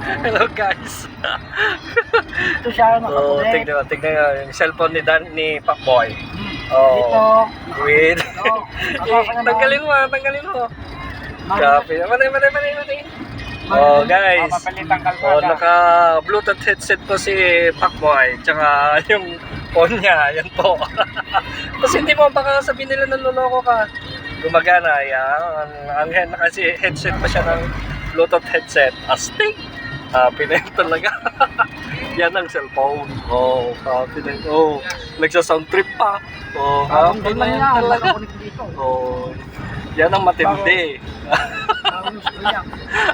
Hello guys. Ito siya So, nakakulit. tignan nyo yung cellphone ni Pacboy. Dito. Oh, with. Tanggalin Tanggalin mo. Copy. Mali. Oh, guys. Mapapalitang Oh, kalsada. naka Bluetooth headset po si Pacboy. Tsaka yung phone niya, yan po. Kasi hindi mo baka sabihin nila naloloko ka. Gumagana, yan. Ang kasi headset pa siya ng Bluetooth headset. Astig. Happy na yun talaga. Yan ang cellphone. Oh, happy na yun. Oh, nagsa-sound trip pa. Oh, happy na yun talaga. Oh, yan ang matindi.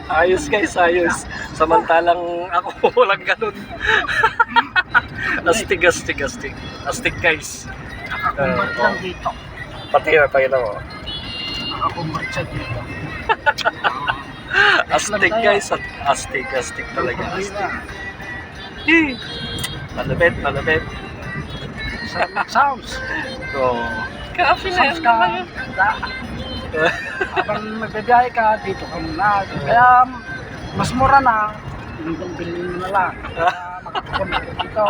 Ayos guys, ayos. Samantalang ako walang ganun. Astig. Astig guys. Nakakumbat lang dito. Pati na mo. Nakakumbat siya dito. Astig guys, astig talaga. Astig. Malapit. Sounds. So, kape na Sounds ka. Habang magbibiyahe ka, dito ka muna. Kaya mas mura na. Bilhin mo na lang. Kaya makakumbat dito.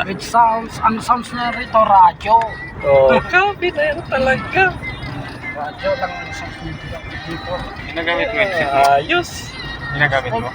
With sounds. Ang sounds na rito, radyo. oh, kape na yan talaga. Radyo lang ang sounds nito. Ginagamit mo yun? Ayos. Ginagamit mo?